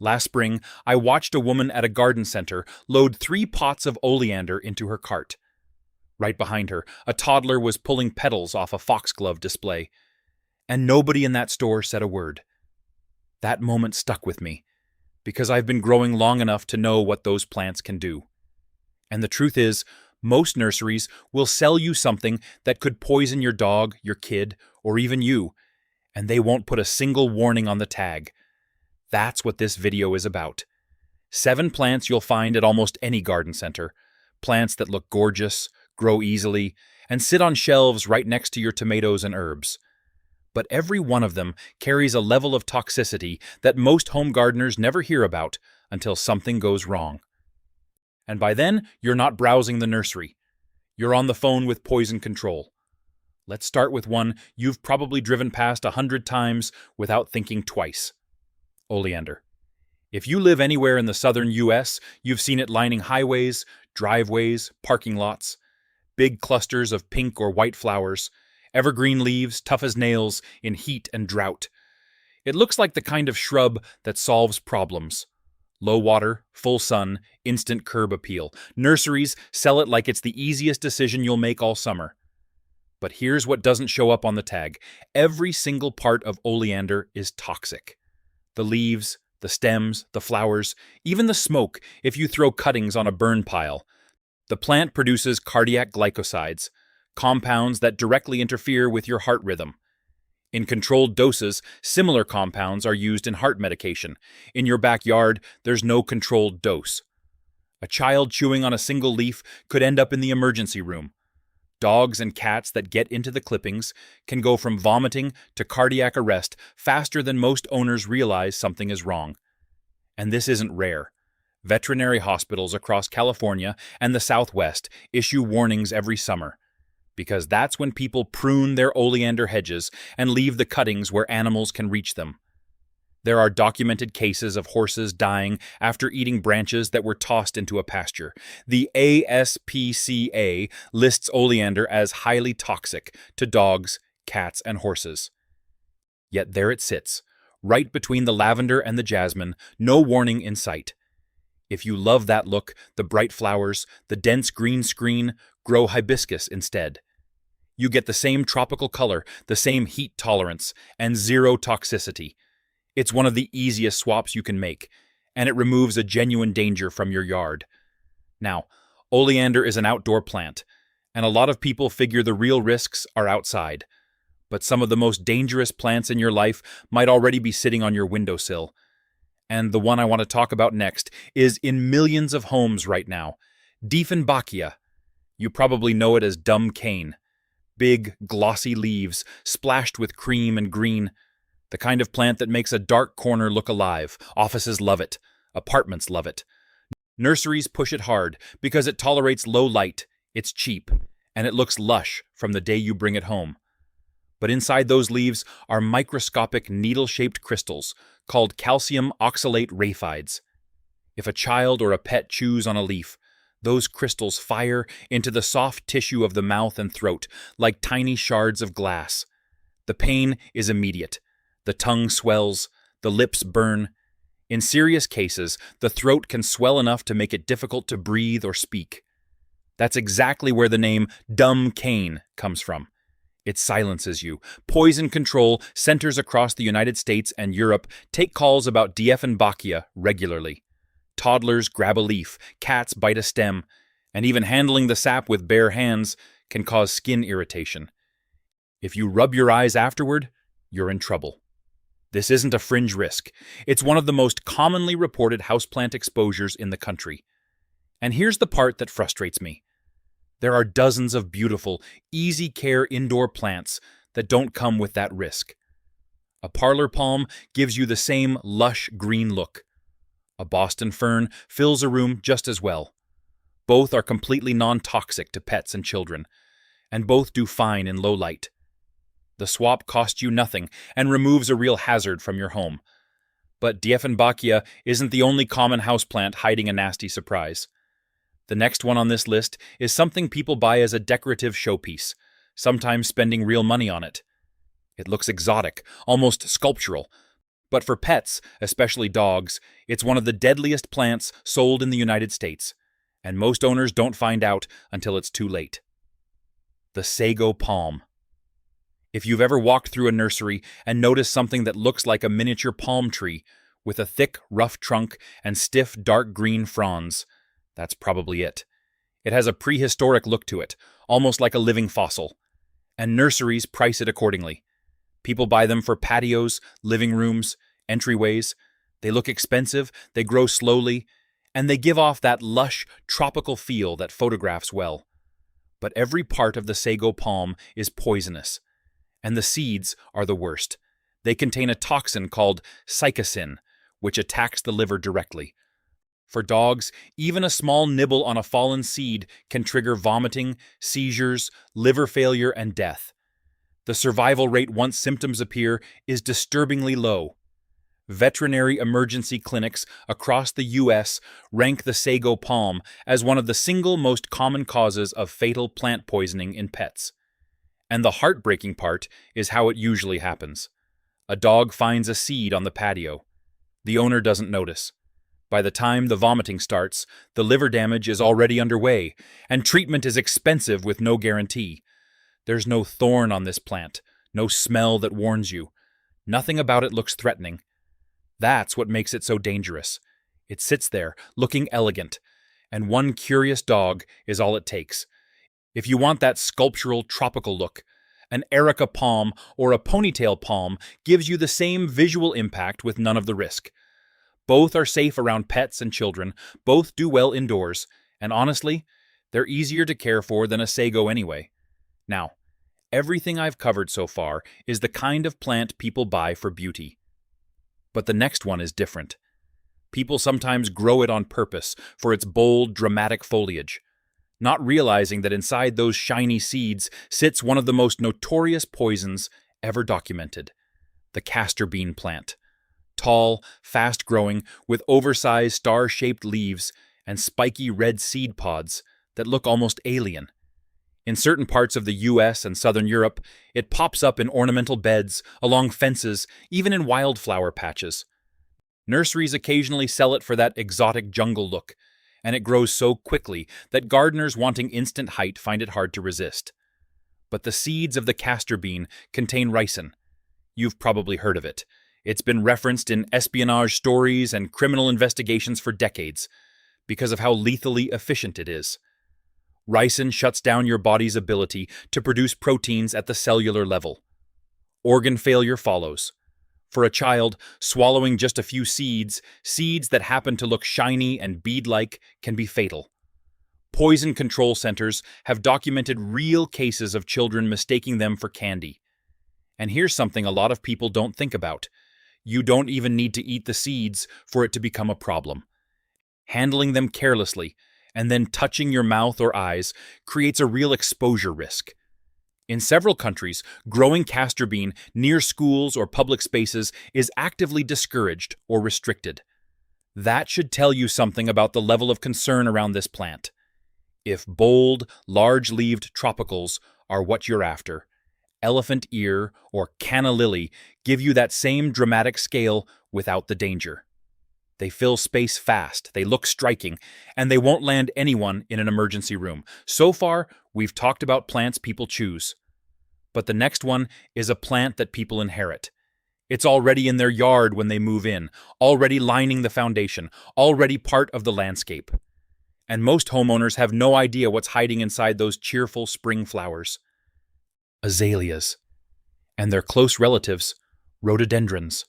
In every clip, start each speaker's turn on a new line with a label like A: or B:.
A: Last spring, I watched a woman at a garden center load 3 pots of oleander into her cart. Right behind her, a toddler was pulling petals off a foxglove display, and nobody in that store said a word. That moment stuck with me, because I've been growing long enough to know what those plants can do. And the truth is, most nurseries will sell you something that could poison your dog, your kid, or even you, and they won't put a single warning on the tag. That's what this video is about. 7 plants you'll find at almost any garden center. Plants that look gorgeous, grow easily, and sit on shelves right next to your tomatoes and herbs. But every one of them carries a level of toxicity that most home gardeners never hear about until something goes wrong. And by then, you're not browsing the nursery. You're on the phone with poison control. Let's start with one you've probably driven past 100 times without thinking twice. Oleander. If you live anywhere in the southern US, you've seen it lining highways, driveways, parking lots. Big clusters of pink or white flowers, evergreen leaves tough as nails in heat and drought. It looks like the kind of shrub that solves problems. Low water, full sun, instant curb appeal. Nurseries sell it like it's the easiest decision you'll make all summer. But here's what doesn't show up on the tag. Every single part of oleander is toxic. The leaves, the stems, the flowers, even the smoke if you throw cuttings on a burn pile. The plant produces cardiac glycosides, compounds that directly interfere with your heart rhythm. In controlled doses, similar compounds are used in heart medication. In your backyard, there's no controlled dose. A child chewing on a single leaf could end up in the emergency room. Dogs and cats that get into the clippings can go from vomiting to cardiac arrest faster than most owners realize something is wrong. And this isn't rare. Veterinary hospitals across California and the Southwest issue warnings every summer, because that's when people prune their oleander hedges and leave the cuttings where animals can reach them. There are documented cases of horses dying after eating branches that were tossed into a pasture. The ASPCA lists oleander as highly toxic to dogs, cats, and horses. Yet there it sits, right between the lavender and the jasmine, no warning in sight. If you love that look, the bright flowers, the dense green screen, grow hibiscus instead. You get the same tropical color, the same heat tolerance, and zero toxicity. It's one of the easiest swaps you can make, and it removes a genuine danger from your yard. Now, oleander is an outdoor plant, and a lot of people figure the real risks are outside. But some of the most dangerous plants in your life might already be sitting on your windowsill. And the one I want to talk about next is in millions of homes right now. Dieffenbachia. You probably know it as dumb cane. Big, glossy leaves, splashed with cream and green. The kind of plant that makes a dark corner look alive. Offices love it. Apartments love it. Nurseries push it hard because it tolerates low light, it's cheap, and it looks lush from the day you bring it home. But inside those leaves are microscopic needle-shaped crystals called calcium oxalate raphides. If a child or a pet chews on a leaf, those crystals fire into the soft tissue of the mouth and throat like tiny shards of glass. The pain is immediate. The tongue swells, the lips burn. In serious cases, the throat can swell enough to make it difficult to breathe or speak. That's exactly where the name dumb cane comes from. It silences you. Poison control centers across the United States and Europe take calls about dieffenbachia regularly. Toddlers grab a leaf, cats bite a stem, and even handling the sap with bare hands can cause skin irritation. If you rub your eyes afterward, you're in trouble. This isn't a fringe risk. It's one of the most commonly reported houseplant exposures in the country. And here's the part that frustrates me. There are dozens of beautiful, easy-care indoor plants that don't come with that risk. A parlor palm gives you the same lush green look. A Boston fern fills a room just as well. Both are completely non-toxic to pets and children, and both do fine in low light. The swap costs you nothing and removes a real hazard from your home. But dieffenbachia isn't the only common houseplant hiding a nasty surprise. The next one on this list is something people buy as a decorative showpiece, sometimes spending real money on it. It looks exotic, almost sculptural, But for pets, especially dogs, it's one of the deadliest plants sold in the United States, and most owners don't find out until it's too late. The sago palm. If you've ever walked through a nursery and noticed something that looks like a miniature palm tree with a thick, rough trunk and stiff, dark green fronds, that's probably it. It has a prehistoric look to it, almost like a living fossil. And nurseries price it accordingly. People buy them for patios, living rooms, entryways. They look expensive, they grow slowly, and they give off that lush, tropical feel that photographs well. But every part of the sago palm is poisonous, and the seeds are the worst. They contain a toxin called psychocin, which attacks the liver directly. For dogs, even a small nibble on a fallen seed can trigger vomiting, seizures, liver failure, and death. The survival rate once symptoms appear is disturbingly low. Veterinary emergency clinics across the U.S. rank the sago palm as one of the single most common causes of fatal plant poisoning in pets. And the heartbreaking part is how it usually happens. A dog finds a seed on the patio. The owner doesn't notice. By the time the vomiting starts, the liver damage is already underway, and treatment is expensive with no guarantee. There's no thorn on this plant, no smell that warns you. Nothing about it looks threatening. That's what makes it so dangerous. It sits there, looking elegant, and one curious dog is all it takes. If you want that sculptural, tropical look, an Erica palm or a ponytail palm gives you the same visual impact with none of the risk. Both are safe around pets and children, both do well indoors, and honestly, they're easier to care for than a sago anyway. Now, everything I've covered so far is the kind of plant people buy for beauty. But the next one is different. People sometimes grow it on purpose for its bold, dramatic foliage, not realizing that inside those shiny seeds sits one of the most notorious poisons ever documented, the castor bean plant. Tall, fast-growing, with oversized star-shaped leaves and spiky red seed pods that look almost alien. In certain parts of the U.S. and southern Europe, it pops up in ornamental beds, along fences, even in wildflower patches. Nurseries occasionally sell it for that exotic jungle look, and it grows so quickly that gardeners wanting instant height find it hard to resist. But the seeds of the castor bean contain ricin. You've probably heard of it. It's been referenced in espionage stories and criminal investigations for decades because of how lethally efficient it is. Ricin shuts down your body's ability to produce proteins at the cellular level. Organ failure follows. For a child, swallowing just a few seeds that happen to look shiny and bead-like, can be fatal. Poison control centers have documented real cases of children mistaking them for candy. And here's something a lot of people don't think about. You don't even need to eat the seeds for it to become a problem. Handling them carelessly and then touching your mouth or eyes creates a real exposure risk. In several countries, growing castor bean near schools or public spaces is actively discouraged or restricted. That should tell you something about the level of concern around this plant. If bold, large-leaved tropicals are what you're after, elephant ear or canna lily give you that same dramatic scale without the danger. They fill space fast, they look striking, and they won't land anyone in an emergency room. So far, we've talked about plants people choose. But the next one is a plant that people inherit. It's already in their yard when they move in, already lining the foundation, already part of the landscape. And most homeowners have no idea what's hiding inside those cheerful spring flowers. Azaleas, and their close relatives, rhododendrons.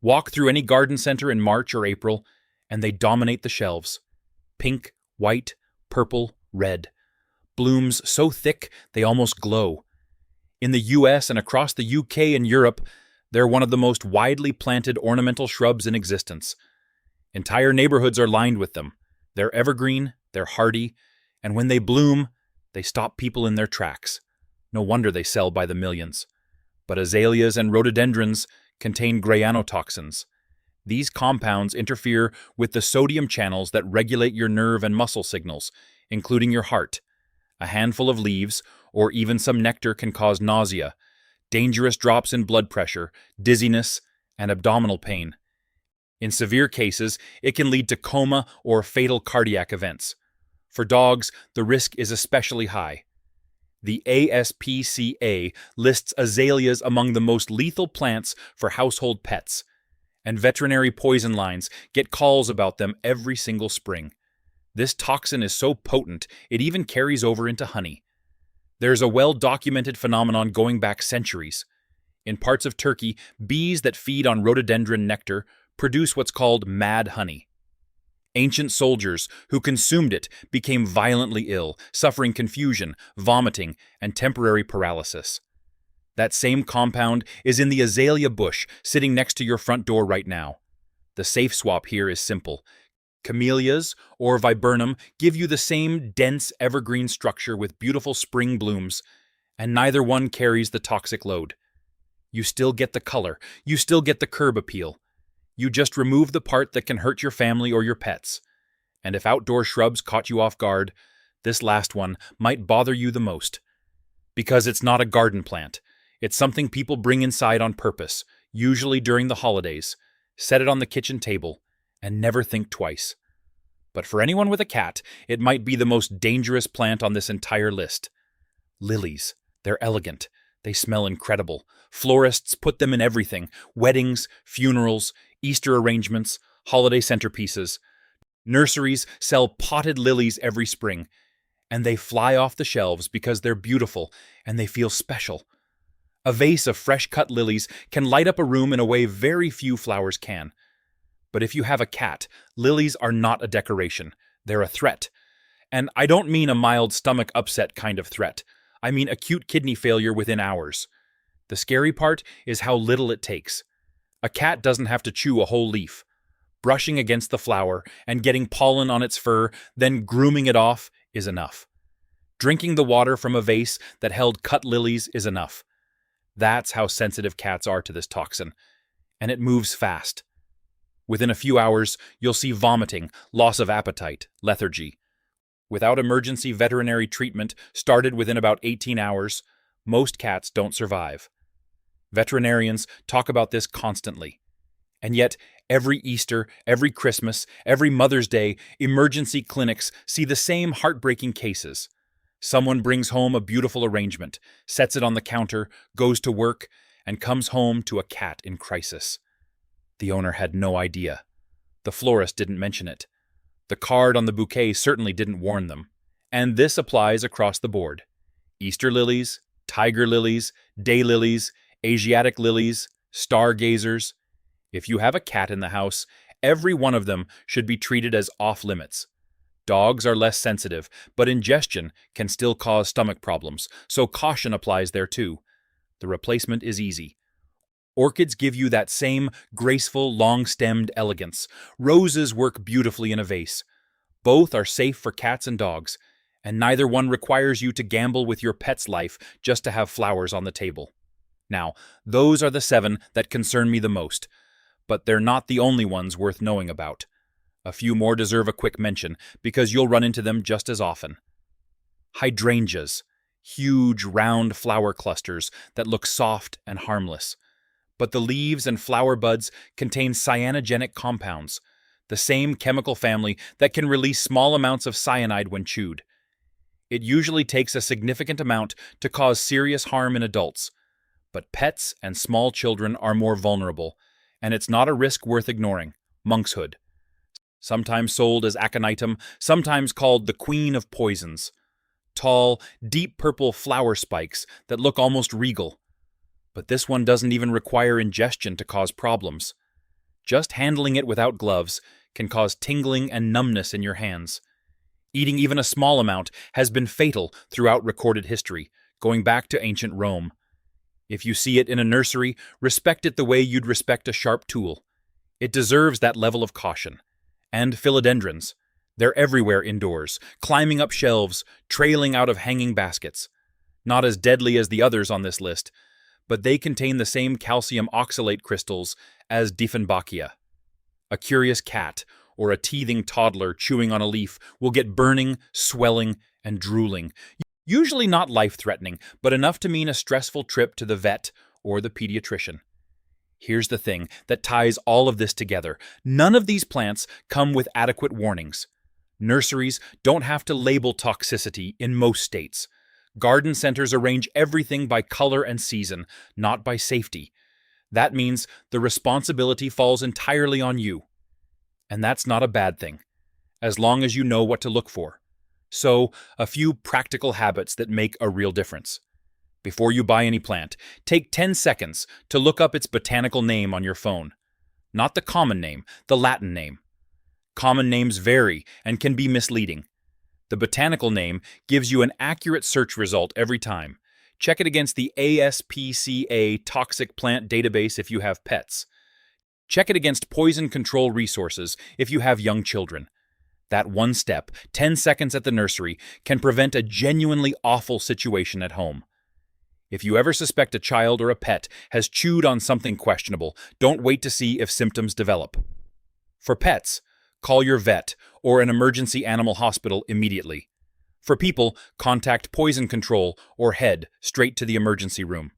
A: Walk through any garden center in March or April, and they dominate the shelves. Pink, white, purple, red. Blooms so thick they almost glow. In the US and across the UK and Europe, they're one of the most widely planted ornamental shrubs in existence. Entire neighborhoods are lined with them. They're evergreen, they're hardy, and when they bloom, they stop people in their tracks. No wonder they sell by the millions. But azaleas and rhododendrons contain granotoxins. These compounds interfere with the sodium channels that regulate your nerve and muscle signals, including your heart. A handful of leaves, or even some nectar, can cause nausea, dangerous drops in blood pressure, dizziness, and abdominal pain. In severe cases, it can lead to coma or fatal cardiac events. For dogs, the risk is especially high. The ASPCA lists azaleas among the most lethal plants for household pets, and veterinary poison lines get calls about them every single spring. This toxin is so potent, it even carries over into honey. There's a well-documented phenomenon going back centuries. In parts of Turkey, bees that feed on rhododendron nectar produce what's called mad honey. Ancient soldiers who consumed it became violently ill, suffering confusion, vomiting, and temporary paralysis. That same compound is in the azalea bush sitting next to your front door right now. The safe swap here is simple. Camellias or viburnum give you the same dense evergreen structure with beautiful spring blooms, and neither one carries the toxic load. You still get the color, you still get the curb appeal. You just remove the part that can hurt your family or your pets. And if outdoor shrubs caught you off guard, this last one might bother you the most. Because it's not a garden plant. It's something people bring inside on purpose, usually during the holidays, set it on the kitchen table, and never think twice. But for anyone with a cat, it might be the most dangerous plant on this entire list. Lilies. They're elegant. They smell incredible. Florists put them in everything: weddings, funerals, Easter arrangements, holiday centerpieces. Nurseries sell potted lilies every spring, and they fly off the shelves because they're beautiful and they feel special. A vase of fresh-cut lilies can light up a room in a way very few flowers can. But if you have a cat, lilies are not a decoration. They're a threat. And I don't mean a mild stomach upset kind of threat. I mean acute kidney failure within hours. The scary part is how little it takes. A cat doesn't have to chew a whole leaf. Brushing against the flower and getting pollen on its fur, then grooming it off, is enough. Drinking the water from a vase that held cut lilies is enough. That's how sensitive cats are to this toxin. And it moves fast. Within a few hours, you'll see vomiting, loss of appetite, lethargy. Without emergency veterinary treatment started within about 18 hours, most cats don't survive. Veterinarians talk about this constantly. And yet, every Easter, every Christmas, every Mother's Day, emergency clinics see the same heartbreaking cases. Someone brings home a beautiful arrangement, sets it on the counter, goes to work, and comes home to a cat in crisis. The owner had no idea. The florist didn't mention it. The card on the bouquet certainly didn't warn them. And this applies across the board. Easter lilies, tiger lilies, daylilies, Asiatic lilies, stargazers. If you have a cat in the house, every one of them should be treated as off-limits. Dogs are less sensitive, but ingestion can still cause stomach problems, so caution applies there too. The replacement is easy. Orchids give you that same graceful, long-stemmed elegance. Roses work beautifully in a vase. Both are safe for cats and dogs, and neither one requires you to gamble with your pet's life just to have flowers on the table. Now, those are the 7 that concern me the most, but they're not the only ones worth knowing about. A few more deserve a quick mention, because you'll run into them just as often. Hydrangeas. Huge, round flower clusters that look soft and harmless. But the leaves and flower buds contain cyanogenic compounds, the same chemical family that can release small amounts of cyanide when chewed. It usually takes a significant amount to cause serious harm in adults, but pets and small children are more vulnerable, and it's not a risk worth ignoring. Monkshood. Sometimes sold as aconitum, sometimes called the queen of poisons. Tall, deep purple flower spikes that look almost regal. But this one doesn't even require ingestion to cause problems. Just handling it without gloves can cause tingling and numbness in your hands. Eating even a small amount has been fatal throughout recorded history, going back to ancient Rome. If you see it in a nursery, respect it the way you'd respect a sharp tool. It deserves that level of caution. And philodendrons. They're everywhere indoors, climbing up shelves, trailing out of hanging baskets. Not as deadly as the others on this list, but they contain the same calcium oxalate crystals as dieffenbachia. A curious cat or a teething toddler chewing on a leaf will get burning, swelling, and drooling. Usually not life-threatening, but enough to mean a stressful trip to the vet or the pediatrician. Here's the thing that ties all of this together. None of these plants come with adequate warnings. Nurseries don't have to label toxicity in most states. Garden centers arrange everything by color and season, not by safety. That means the responsibility falls entirely on you. And that's not a bad thing, as long as you know what to look for. So, a few practical habits that make a real difference. Before you buy any plant, take 10 seconds to look up its botanical name on your phone. Not the common name, the Latin name. Common names vary and can be misleading. The botanical name gives you an accurate search result every time. Check it against the ASPCA Toxic Plant Database if you have pets. Check it against poison control resources if you have young children. That one step, 10 seconds at the nursery, can prevent a genuinely awful situation at home. If you ever suspect a child or a pet has chewed on something questionable, don't wait to see if symptoms develop. For pets, call your vet or an emergency animal hospital immediately. For people, contact poison control or head straight to the emergency room.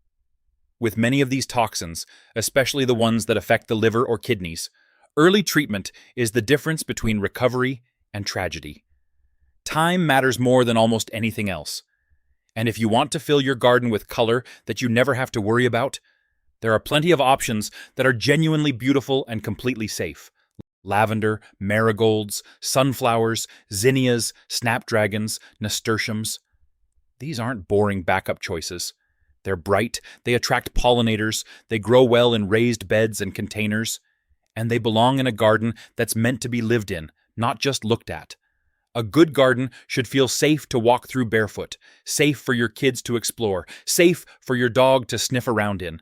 A: With many of these toxins, especially the ones that affect the liver or kidneys, early treatment is the difference between recovery and tragedy. Time matters more than almost anything else. And if you want to fill your garden with color that you never have to worry about, there are plenty of options that are genuinely beautiful and completely safe. Lavender, marigolds, sunflowers, zinnias, snapdragons, nasturtiums. These aren't boring backup choices. They're bright, they attract pollinators, they grow well in raised beds and containers, and they belong in a garden that's meant to be lived in, not just looked at. A good garden should feel safe to walk through barefoot, safe for your kids to explore, safe for your dog to sniff around in.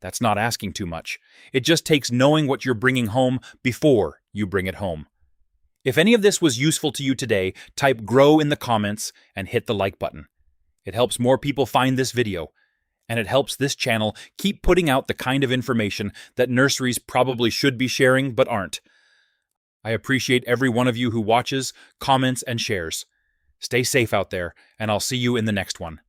A: That's not asking too much. It just takes knowing what you're bringing home before you bring it home. If any of this was useful to you today, type GROW in the comments and hit the like button. It helps more people find this video, and it helps this channel keep putting out the kind of information that nurseries probably should be sharing but aren't. I appreciate every one of you who watches, comments, and shares. Stay safe out there, and I'll see you in the next one.